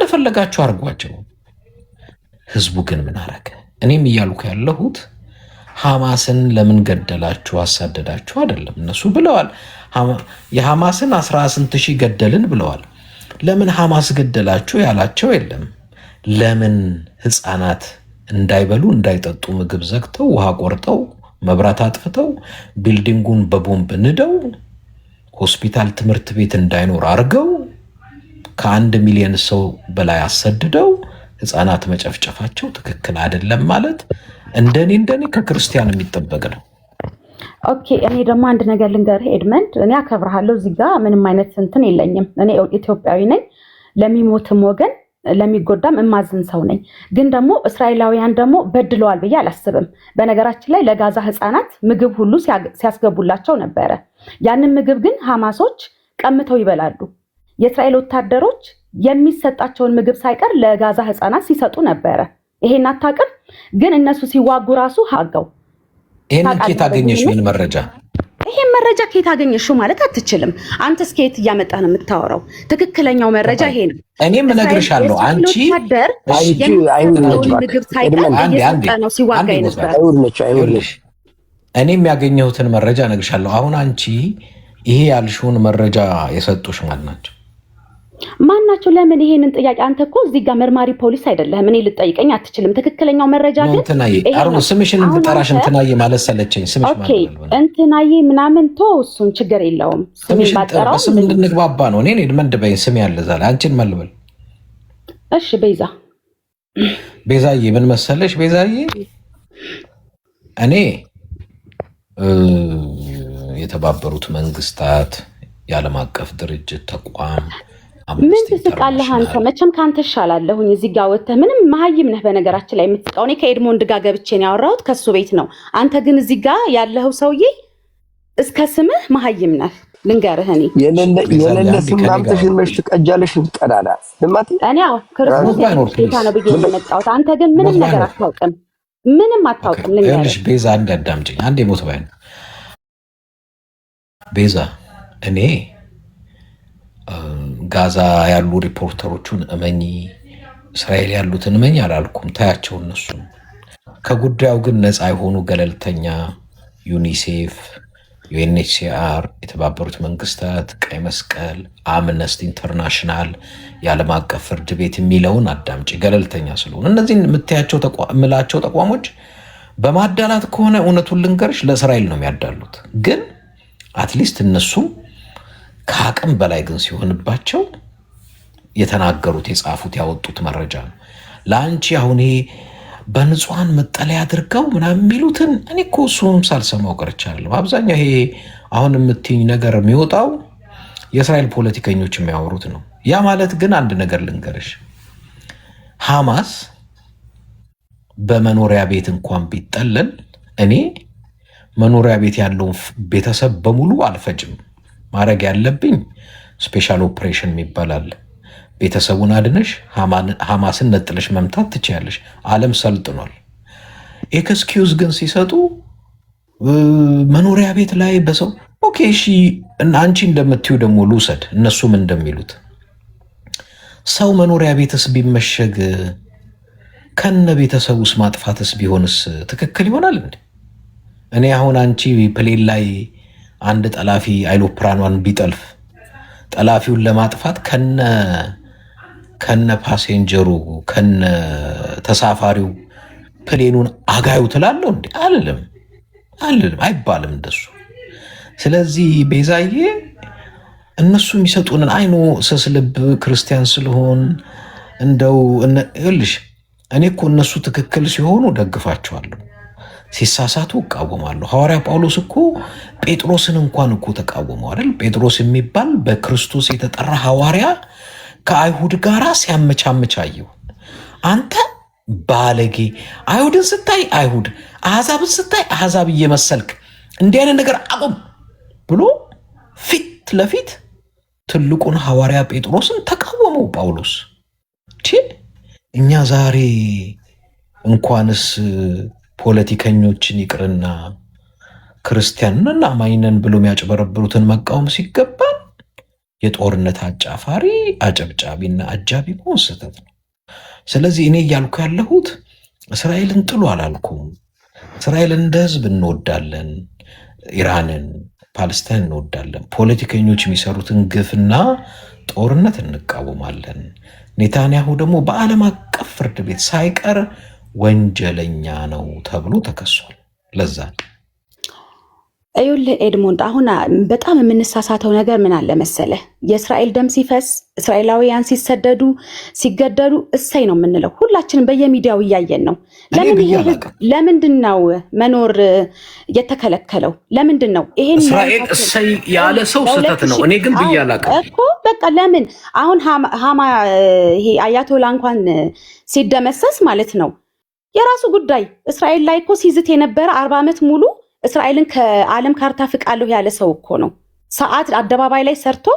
እንደፈለጋችሁ አድርጓቸው። ህዝቡ ግን ምን አረገ? እኔም እያልኩ ያለሁት ሐማስን ለምን ገደላችሁ አሳደዳችሁ አይደለም። እነሱ ብለዋል የሐማስን 18 ሺህ ገደልን ብለዋል። ለምን ሐማስ ገደላችሁ ያላቸው የለም። ለምን ህፃናት እንዳይበሉ እንዳይጠጡ ምግብ ዘግተው ውሃ ቆርጠው መብራት አጥፍተው ቢልዲንጉን በቦምብ ንደው ሆስፒታል ትምህርት ቤት እንዳይኖር አርገው ከ1 ሚሊዮን ሰው በላይ አሰድደው ህፃናት መጨፍጨፋቸው ትክክል አይደለም ማለት እንደኔ ከክርስቲያን የሚጠበቅ ነው። ኦኬ እኔ ደግሞ አንድ ነገር ልንገርህ ኤድመንድ፣ እኔ አከብርሃለሁ። እዚህ ጋር ምንም አይነት እንትን የለኝም። እኔ ኢትዮጵያዊ ነኝ። ለሚሞትም ወገን ለሚጎዳም እማዝን ሰው ነኝ። ግን ደግሞ እስራኤላውያን ደግሞ በድለዋል ብዬ አላስብም። በነገራችን ላይ ለጋዛ ህፃናት ምግብ ሁሉ ሲያስገቡላቸው ነበረ። ያንን ምግብ ግን ሐማሶች ቀምተው ይበላሉ። የእስራኤል ወታደሮች የሚሰጣቸውን ምግብ ሳይቀር ለጋዛ ህፃናት ሲሰጡ ነበረ። ይሄን አታውቅም? ግን እነሱ ሲዋጉ ራሱ ሀገው ይሄን ከየት አገኘሽ? ምን መረጃ? ይሄን መረጃ ከየት አገኘሽው ማለት አትችልም። አንተስ ከየት እያመጣህ ነው የምታወራው? ትክክለኛው መረጃ ይሄ ነው። እኔም እነግርሻለሁ። አንቺ ምግብ ሳይቀር እየሰጠ ነው ሲዋጋ የነበረው። እኔም ያገኘሁትን መረጃ እነግርሻለሁ። አሁን አንቺ ይሄ ያልሽውን መረጃ የሰጡሽ ማለት ናቸው? ማናቸው? ለምን ይሄንን ጥያቄ? አንተ እኮ እዚህ ጋር መርማሪ ፖሊስ አይደለህም። እኔ ልጠይቀኝ አትችልም። ትክክለኛው መረጃ ግን ስምሽን እንድጠራሽ እንትናዬ ማለት ሰለቸኝ። ስምሽ ማለት እንትናዬ ምናምን ቶ እሱን ችግር የለውም። ስሜን ባጠራው ስም እንድንግባባ ነው። እኔ ኤድመንድ በይኝ ስም ያለ ዛሬ አንቺን መልበል። እሺ ቤዛዬ ምን መሰለሽ? ቤዛዬ እኔ የተባበሩት መንግስታት የዓለም አቀፍ ድርጅት ተቋም ምን ትስቃለህ አንተ? መቼም ካንተ እሻላለሁኝ። እዚህ ጋር ወጥተህ ምንም መሀይም ነህ። በነገራችን ላይ የምትስቃው እኔ ከኤድሞንድ ጋር ገብቼ ነው ያወራሁት፣ ከሱ ቤት ነው። አንተ ግን እዚህ ጋር ያለኸው ሰውዬ እስከ ስምህ መሀይም ነህ። ልንገርህ እኔ የሌለ ስም አምጥተሽ መች ትቀጃለሽ? ትቀዳዳ ስማት እኔ ክርስቶስ ጌታ ነው ብዬ የመጣሁት። አንተ ግን ምንም ነገር አታውቅም፣ ምንም አታውቅም። ልንገርህ ቤዛ፣ አንድ አዳምጪኝ። አንድ የሞት ባይ ነው ቤዛ። እኔ ጋዛ ያሉ ሪፖርተሮቹን እመኚ፣ እስራኤል ያሉትን እመኚ አላልኩም። ታያቸው እነሱ ከጉዳዩ ግን ነፃ የሆኑ ገለልተኛ ዩኒሴፍ፣ ዩኤንኤችሲአር፣ የተባበሩት መንግስታት፣ ቀይ መስቀል፣ አምነስቲ ኢንተርናሽናል፣ የዓለም አቀፍ ፍርድ ቤት የሚለውን አዳምጪ። ገለልተኛ ስለሆኑ እነዚህን የምታያቸው ምላቸው ተቋሞች በማዳላት ከሆነ እውነቱን ልንገርሽ ለእስራኤል ነው የሚያዳሉት። ግን አትሊስት እነሱም ከአቅም በላይ ግን ሲሆንባቸው የተናገሩት የጻፉት ያወጡት መረጃ ነው። ለአንቺ አሁን ይሄ በንጹሐን መጠለያ አድርገው ምናምን የሚሉትን እኔ እኮ እሱም ሳልሰማው ቀርቻለሁ። አብዛኛው ይሄ አሁን የምትይኝ ነገር የሚወጣው የእስራኤል ፖለቲከኞች የሚያወሩት ነው። ያ ማለት ግን አንድ ነገር ልንገርሽ፣ ሐማስ በመኖሪያ ቤት እንኳን ቢጠለል እኔ መኖሪያ ቤት ያለውን ቤተሰብ በሙሉ አልፈጅም። ማድረግ ያለብኝ ስፔሻል ኦፕሬሽን ይባላል። ቤተሰቡን አድነሽ ሐማስን ነጥለሽ መምታት ትችያለሽ። ዓለም ሰልጥኗል። ኤክስኪውዝ ግን ሲሰጡ መኖሪያ ቤት ላይ በሰው ኦኬ፣ እሺ አንቺ እንደምትዩ ደግሞ ልውሰድ። እነሱም እንደሚሉት ሰው መኖሪያ ቤትስ ቢመሸግ ከነ ቤተሰቡስ ማጥፋትስ ቢሆንስ ትክክል ይሆናል እንዴ? እኔ አሁን አንቺ ፕሌን ላይ አንድ ጠላፊ አይሎፕራኗን ቢጠልፍ ጠላፊውን ለማጥፋት ከነ ፓሴንጀሩ ከነ ተሳፋሪው ፕሌኑን አጋዩ ትላለሁ እንዴ? አልልም አይባልም እንደሱ። ስለዚህ ቤዛዬ እነሱ የሚሰጡንን አይኖ ስስልብ ክርስቲያን ስለሆን እንደው ይኸውልሽ እኔ እኮ እነሱ ትክክል ሲሆኑ ደግፋቸዋለሁ፣ ሲሳሳቱ እቃወማለሁ። ሐዋርያ ጳውሎስ እኮ ጴጥሮስን እንኳን እኮ ተቃወመው አይደል? ጴጥሮስ የሚባል በክርስቶስ የተጠራ ሐዋርያ ከአይሁድ ጋር ሲያመቻመቻየው አንተ ባለጌ አይሁድን ስታይ አይሁድ፣ አሕዛብን ስታይ አሕዛብ እየመሰልክ እንዲህ አይነት ነገር አቁም ብሎ ፊት ለፊት ትልቁን ሐዋርያ ጴጥሮስን ተቃወመው ጳውሎስ። እኛ ዛሬ እንኳንስ ፖለቲከኞችን ይቅርና ክርስቲያንና አማኝነን ብሎ የሚያጭበረብሩትን መቃወም ሲገባን የጦርነት አጫፋሪ አጨብጫቢና አጃቢ መሆን ስህተት ነው። ስለዚህ እኔ እያልኩ ያለሁት እስራኤልን ጥሉ አላልኩም። እስራኤልን እንደ ህዝብ እንወዳለን፣ ኢራንን፣ ፓለስታይን እንወዳለን። ፖለቲከኞች የሚሰሩትን ግፍና ጦርነት እንቃወማለን። ኔታንያሁ ደግሞ በዓለም አቀፍ ፍርድ ቤት ሳይቀር ወንጀለኛ ነው ተብሎ ተከሷል። ለዛ ይኸውልህ ኤድሞንድ፣ አሁን በጣም የምንሳሳተው ነገር ምን አለ መሰለህ? የእስራኤል ደም ሲፈስ፣ እስራኤላውያን ሲሰደዱ ሲገደሉ እሰይ ነው የምንለው። ሁላችንም በየሚዲያው እያየን ነው። ለምንድን ነው መኖር የተከለከለው? ለምንድን ነው ይሄን እስራኤል እሰይ ያለ ሰው ስህተት ነው። እኔ ግን ብዬ አላውቅም እኮ በቃ ለምን አሁን ሃማ ይሄ አያቶላ እንኳን ሲደመሰስ ማለት ነው የራሱ ጉዳይ። እስራኤል ላይ እኮ ሲዝት የነበረ 40 ዓመት ሙሉ እስራኤልን ከዓለም ካርታ ፍቃለሁ ያለ ሰው እኮ ነው። ሰዓት አደባባይ ላይ ሰርቶ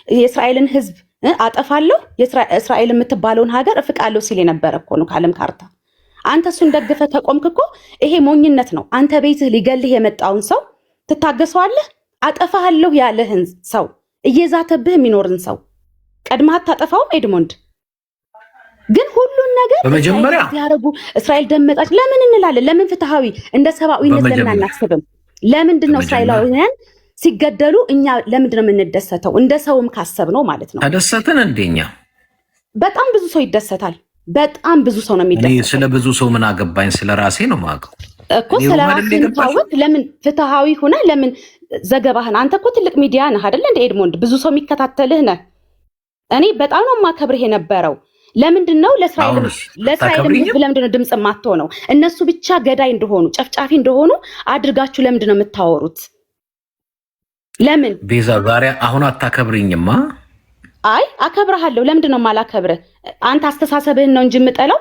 የእስራኤልን ሕዝብ አጠፋለሁ እስራኤል የምትባለውን ሀገር እፍቃለሁ ሲል የነበረ እኮ ነው ከዓለም ካርታ። አንተ እሱን ደግፈ ተቆምክ እኮ ይሄ ሞኝነት ነው። አንተ ቤትህ ሊገልህ የመጣውን ሰው ትታገሰዋለህ? አጠፋለሁ ያለህን ሰው እየዛተብህ የሚኖርን ሰው ቀድመህ አታጠፋውም? ኤድሞንድ ግን ሁሉን ነገር በመጀመሪያ ያረጉ እስራኤል ደመጣች ለምን እንላለን? ለምን ፍትሃዊ እንደ ሰብአዊነት ለምን አናስብም? ለምንድን ነው እስራኤላውያን ሲገደሉ እኛ ለምንድን ነው የምንደሰተው? እንደ ሰውም ካሰብ ነው ማለት ነው። ተደሰትን እንደኛ በጣም ብዙ ሰው ይደሰታል። በጣም ብዙ ሰው ነው የሚደሰተው። ስለ ብዙ ሰው ምን አገባኝ? ስለ ራሴ ነው የማውቀው እኮ። ስለ ራሴ ታወቅ ለምን ፍትሃዊ ሆነ? ለምን ዘገባህን አንተ እኮ ትልቅ ሚዲያ ነህ አይደል እንደ ኤድሞንድ፣ ብዙ ሰው የሚከታተልህ ነህ። እኔ በጣም ነው የማከብርህ የነበረው። ለምንድን ነው ለእስራኤል ህዝብ ለምንድን ነው ድምፅ የማትሆነው? እነሱ ብቻ ገዳይ እንደሆኑ ጨፍጫፊ እንደሆኑ አድርጋችሁ ለምንድን ነው የምታወሩት? ለምን ቤዛ ዛሬ አሁን አታከብሪኝማ? አይ አከብርሃለሁ። ለምንድን ነው የማላከብርህ? አንተ አስተሳሰብህን ነው እንጂ የምጠላው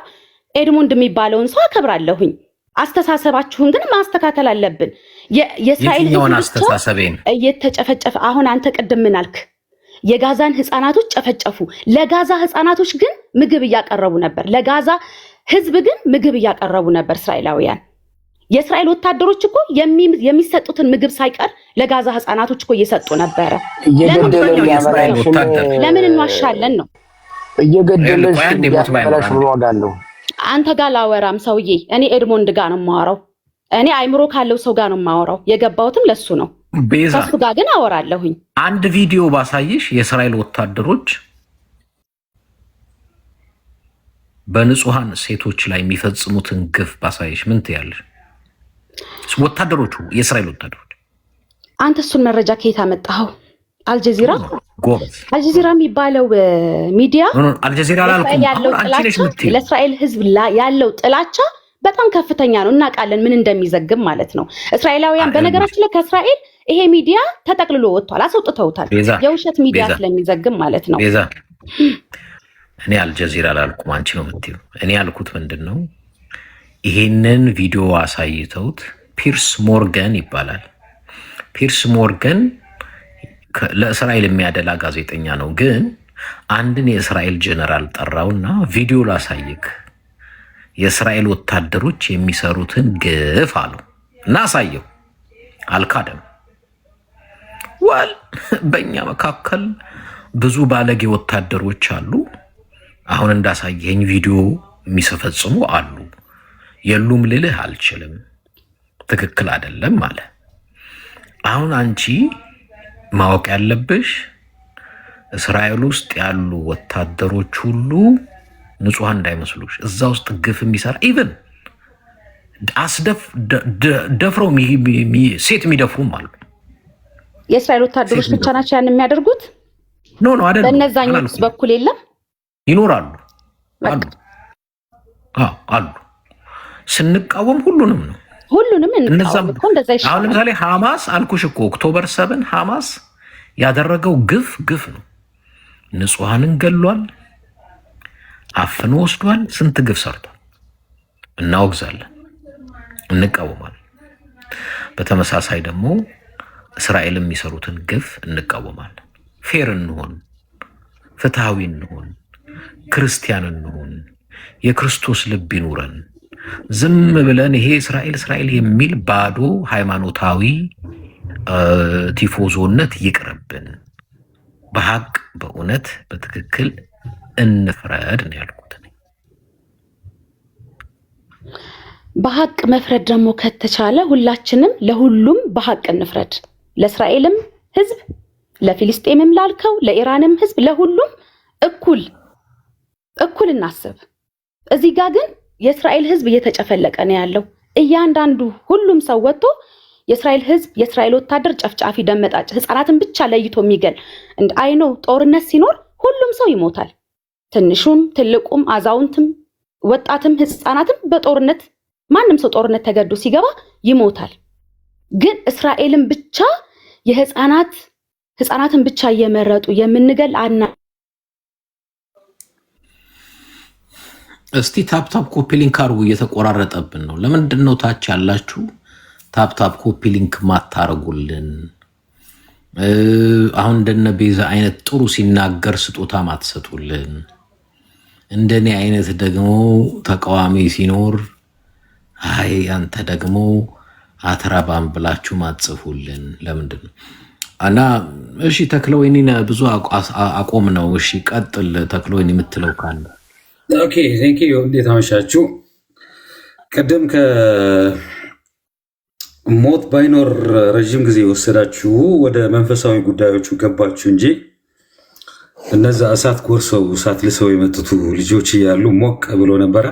ኤድሞንድ የሚባለውን ሰው አከብራለሁኝ። አስተሳሰባችሁን ግን ማስተካከል አለብን። የእስራኤል ህዝብ አስተሳሰቤን እየተጨፈጨፈ አሁን አንተ ቅድም ምን አልክ? የጋዛን ህፃናቶች ጨፈጨፉ። ለጋዛ ህፃናቶች ግን ምግብ እያቀረቡ ነበር። ለጋዛ ህዝብ ግን ምግብ እያቀረቡ ነበር እስራኤላውያን። የእስራኤል ወታደሮች እኮ የሚሰጡትን ምግብ ሳይቀር ለጋዛ ህፃናቶች እኮ እየሰጡ ነበረ። ለምን እንዋሻለን ነው? እየገደለሽ ያበላሽ ምን ዋጋ አለው? አንተ ጋር ላወራም ሰውዬ፣ እኔ ኤድሞንድ ጋር ነው የማወራው። እኔ አይምሮ ካለው ሰው ጋር ነው የማወራው። የገባሁትም ለሱ ነው። ቤዛ ከሱ ጋር ግን አወራለሁኝ። አንድ ቪዲዮ ባሳይሽ የእስራኤል ወታደሮች በንጹሃን ሴቶች ላይ የሚፈጽሙትን ግፍ ባሳይሽ ምን ትያለሽ? ወታደሮቹ የእስራኤል ወታደሮች። አንተ እሱን መረጃ ከየት አመጣኸው? አልጀዚራ ጎበዝ። አልጀዚራ የሚባለው ሚዲያ አልጀዚራ አላልኩም። ለእስራኤል ህዝብ ያለው ጥላቻ በጣም ከፍተኛ ነው። እናውቃለን ምን እንደሚዘግብ ማለት ነው። እስራኤላውያን በነገራችን ላይ ከእስራኤል ይሄ ሚዲያ ተጠቅልሎ ወጥቷል፣ አስወጥተውታል። የውሸት ሚዲያ ስለሚዘግብ ማለት ነው። ቤዛ እኔ አልጀዚራ አላልኩም፣ አንቺ ነው የምትይው። እኔ ያልኩት ምንድን ነው፣ ይሄንን ቪዲዮ አሳይተውት ፒርስ ሞርገን ይባላል። ፒርስ ሞርገን ለእስራኤል የሚያደላ ጋዜጠኛ ነው። ግን አንድን የእስራኤል ጀነራል ጠራውና ቪዲዮ ላሳይክ የእስራኤል ወታደሮች የሚሰሩትን ግፍ አሉ እና አሳየው። አልካደም። በእኛ መካከል ብዙ ባለጌ ወታደሮች አሉ። አሁን እንዳሳየኝ ቪዲዮ የሚፈጽሙ አሉ። የሉም ልልህ አልችልም። ትክክል አይደለም አለ። አሁን አንቺ ማወቅ ያለብሽ እስራኤል ውስጥ ያሉ ወታደሮች ሁሉ ንጹሃን እንዳይመስሉሽ። እዛ ውስጥ ግፍ የሚሰራ ኢቨን ደፍረው ሴት የሚደፍሩም አሉ። የእስራኤል ወታደሮች ብቻ ናቸው ያን የሚያደርጉት? ኖ አይደለም። በእነዛኞች በኩል የለም? ይኖራሉ አሉ። ስንቃወም ሁሉንም ነው እኮ እንደዛ ይሻላል። አሁን ለምሳሌ ሐማስ አልኩሽ እኮ ኦክቶበር 7 ሐማስ ያደረገው ግፍ ነው። ንጹሃንን ገሏል፣ አፍኖ ወስዷል፣ ስንት ግፍ ሰርቷል። እናወግዛለን፣ እንቃወማለን። በተመሳሳይ ደግሞ እስራኤል የሚሰሩትን ግፍ እንቃወማለን። ፌር እንሆን፣ ፍትሃዊ እንሆን፣ ክርስቲያን እንሆን፣ የክርስቶስ ልብ ይኑረን። ዝም ብለን ይሄ እስራኤል የሚል ባዶ ሃይማኖታዊ ቲፎዞነት ይቅርብን። በሐቅ በእውነት በትክክል እንፍረድ ነው ያልኩት። በሐቅ መፍረድ ደግሞ ከተቻለ ሁላችንም ለሁሉም በሐቅ እንፍረድ። ለእስራኤልም ህዝብ፣ ለፊልስጤምም ላልከው፣ ለኢራንም ህዝብ፣ ለሁሉም እኩል እናስብ። እዚህ ጋር ግን የእስራኤል ህዝብ እየተጨፈለቀ ነው ያለው። እያንዳንዱ ሁሉም ሰው ወጥቶ የእስራኤል ህዝብ፣ የእስራኤል ወታደር ጨፍጫፊ፣ ደመጣጭ፣ ህፃናትን ብቻ ለይቶ የሚገል አይኖ ጦርነት ሲኖር ሁሉም ሰው ይሞታል። ትንሹም ትልቁም አዛውንትም ወጣትም ህፃናትም በጦርነት ማንም ሰው ጦርነት ተገዶ ሲገባ ይሞታል። ግን እስራኤልን ብቻ ህፃናትን ብቻ እየመረጡ የምንገል እስቲ ታፕታፕ ኮፒ ሊንክ አርጉ። እየተቆራረጠብን ነው። ለምንድን ነው ታች ያላችሁ ታፕታፕ ኮፒ ሊንክ ማታረጉልን? አሁን እንደነ ቤዛ አይነት ጥሩ ሲናገር ስጦታ ማትሰጡልን፣ እንደኔ አይነት ደግሞ ተቃዋሚ ሲኖር አይ አንተ ደግሞ አትረባም ብላችሁ ማጽፉልን ለምንድን ነው? እና እሺ ተክለወይኒ ብዙ አቆም ነው። እሺ ቀጥል ተክለወይኒ የምትለው ካለ። ኦኬ ቴንክ ዩ። እንዴት አመሻችሁ? ቅድም ከሞት ባይኖር ረዥም ጊዜ ወሰዳችሁ ወደ መንፈሳዊ ጉዳዮቹ ገባችሁ እንጂ እነዛ እሳት ጎርሰው እሳት ልሰው የመጡት ልጆች እያሉ ሞቅ ብሎ ነበረ።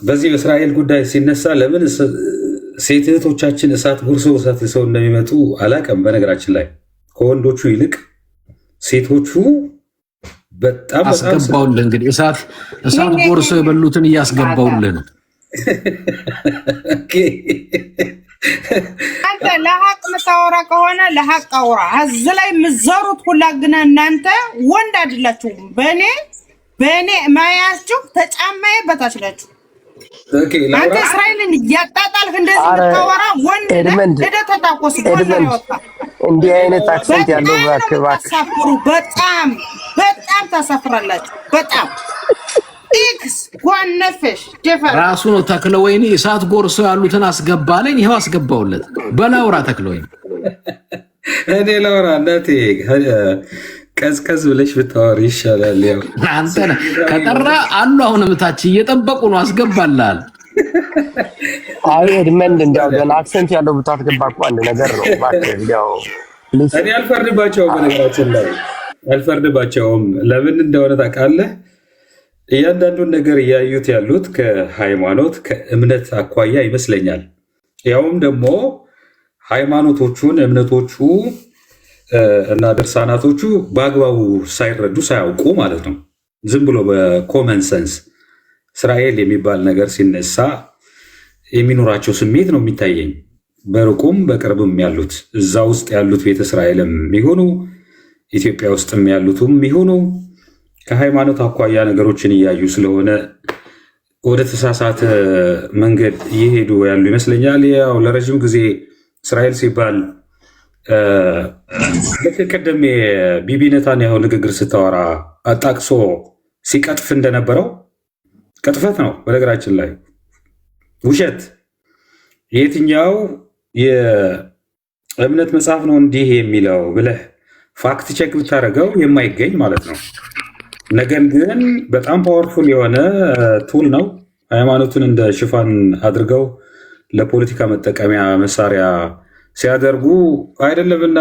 በዚህ በእስራኤል ጉዳይ ሲነሳ ለምን ሴት እህቶቻችን እሳት ጎርሰው እሳት ልሰው እንደሚመጡ አላውቅም። በነገራችን ላይ ከወንዶቹ ይልቅ ሴቶቹ በጣም አስገባውልህ። እንግዲህ እሳት ጎርሰው የበሉትን እያስገባውልህ ነው። አንተ ለሐቅ የምታወራ ከሆነ ለሐቅ አውራ። እዚህ ላይ የምትዘሩት ሁላ ግን እናንተ ወንድ አይደላችሁም። በእኔ ማያችሁ ተጫማዬ በታች ናችሁ። አንተ እስራኤልን እያጣጣልህ እንደዚህ የምታወራ ወንድ ሄደህ ተታኮስ። እንዲህ አይነት አክሰንት ያለው ታሳፍሩ። በጣም ታሳፍራላችሁ። በጣም ኢክስ ጓነፈሽ ደፈር ራሱ ነው ተክለወይኒ እሳት ጎርሰው ያሉትን አስገባለኝ። ይሄው አስገባውለት። በላውራ ተክለወይኒ እኔ ላውራ እናቴ ቀዝቀዝ ብለሽ ብታወሪ ይሻላል። ያው አንተ ከጠራ አሉ አሁንም ታች እየጠበቁ ነው። አስገባላል። አይ ኤድመንድ እንዲያው ገና አክሰንት ያለው ብታስገባ እኮ አንድ ነገር ነው። ያው እኔ አልፈርድባቸውም። በነገራችን ላይ አልፈርድባቸውም። ለምን እንደሆነ ታውቃለህ? እያንዳንዱን ነገር እያዩት ያሉት ከሃይማኖት ከእምነት አኳያ ይመስለኛል። ያውም ደግሞ ሃይማኖቶቹን እምነቶቹ እና ድርሳናቶቹ በአግባቡ ሳይረዱ ሳያውቁ ማለት ነው። ዝም ብሎ በኮመን ሰንስ እስራኤል የሚባል ነገር ሲነሳ የሚኖራቸው ስሜት ነው የሚታየኝ። በሩቁም በቅርብም ያሉት እዛ ውስጥ ያሉት ቤተ እስራኤልም ይሁኑ ኢትዮጵያ ውስጥም ያሉትም ይሁኑ ከሃይማኖት አኳያ ነገሮችን እያዩ ስለሆነ ወደ ተሳሳተ መንገድ እየሄዱ ያሉ ይመስለኛል። ያው ለረዥም ጊዜ እስራኤል ሲባል ልክ ቅድም የቢቢ ኔታንያሁ ንግግር ስታወራ አጣቅሶ ሲቀጥፍ እንደነበረው ቅጥፈት ነው። በነገራችን ላይ ውሸት የትኛው የእምነት መጽሐፍ ነው እንዲህ የሚለው ብለህ ፋክት ቼክ ብታደርገው የማይገኝ ማለት ነው። ነገር ግን በጣም ፓወርፉል የሆነ ቱል ነው። ሃይማኖትን እንደ ሽፋን አድርገው ለፖለቲካ መጠቀሚያ መሳሪያ ሲያደርጉ አይደለምና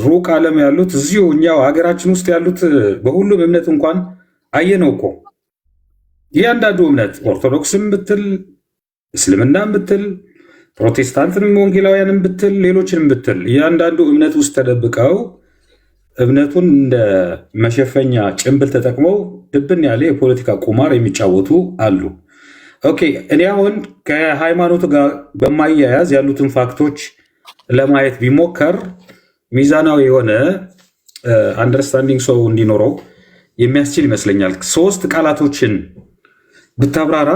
ሩቅ ዓለም ያሉት እዚሁ እኛው ሀገራችን ውስጥ ያሉት በሁሉም እምነት እንኳን አየነው እኮ እያንዳንዱ እምነት ኦርቶዶክስም ብትል እስልምናም ብትል ፕሮቴስታንትንም ወንጌላውያንም ብትል ሌሎችንም ብትል እያንዳንዱ እምነት ውስጥ ተደብቀው እምነቱን እንደ መሸፈኛ ጭንብል ተጠቅመው ድብን ያለ የፖለቲካ ቁማር የሚጫወቱ አሉ። ኦኬ፣ እኔ አሁን ከሃይማኖቱ ጋር በማያያዝ ያሉትን ፋክቶች ለማየት ቢሞከር ሚዛናዊ የሆነ አንደርስታንዲንግ ሰው እንዲኖረው የሚያስችል ይመስለኛል። 3 ቃላቶችን ብታብራራ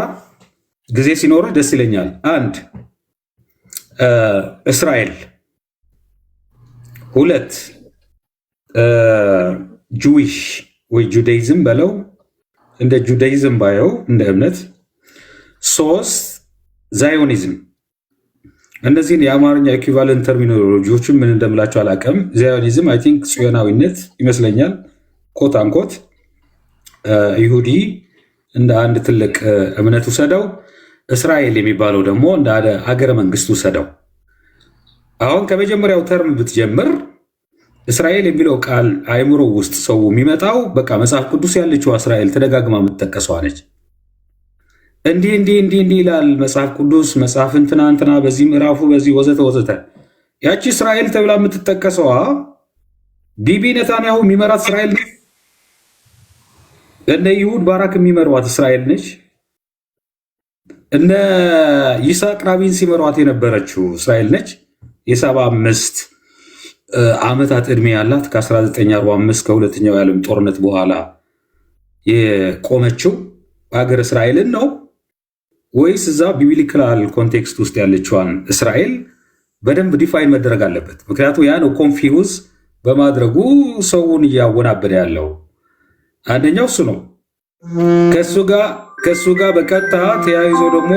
ጊዜ ሲኖረ ደስ ይለኛል። 1 እስራኤል፣ 2 ጁዊሽ ወይ ጁዳይዝም በለው እንደ ጁዳይዝም ባየው እንደ እምነት፣ 3 ዛዮኒዝም እነዚህን የአማርኛ ኢኩቫለንት ተርሚኖሎጂዎችን ምን እንደምላቸው አላውቅም። ዚዮኒዝም አይ ቲንክ ጽዮናዊነት ይመስለኛል። ኮት አንኮት ይሁዲ እንደ አንድ ትልቅ እምነት ውሰደው፣ እስራኤል የሚባለው ደግሞ እንደ አገረ መንግስት ውሰደው። አሁን ከመጀመሪያው ተርም ብትጀምር እስራኤል የሚለው ቃል አይምሮ ውስጥ ሰው የሚመጣው በቃ መጽሐፍ ቅዱስ ያለችው እስራኤል ተደጋግማ የምትጠቀሰዋ ነች። እንዲህ ይላል መጽሐፍ ቅዱስ፣ መጽሐፍ እንትና በዚህ ምዕራፉ በዚህ ወዘተ ወዘተ። ያቺ እስራኤል ተብላ የምትጠቀሰዋ ቢቢ ነታንያሁ የሚመራት እስራኤል ነች። እነ ይሁድ ባራክ የሚመሯት እስራኤል ነች። እነ ይስሐቅ ራቢን ሲመሯት የነበረችው እስራኤል ነች። የ75 ዓመታት ዕድሜ ያላት ከ1945 ከሁለተኛው የዓለም ጦርነት በኋላ የቆመችው ሀገር እስራኤልን ነው ወይስ እዛ ቢብሊካል ኮንቴክስት ውስጥ ያለችዋን እስራኤል በደንብ ዲፋይን መደረግ አለበት። ምክንያቱም ያ ነው ኮንፊውዝ በማድረጉ ሰውን እያወናበደ ያለው። አንደኛው እሱ ነው። ከእሱ ጋር በቀጥታ ተያይዞ ደግሞ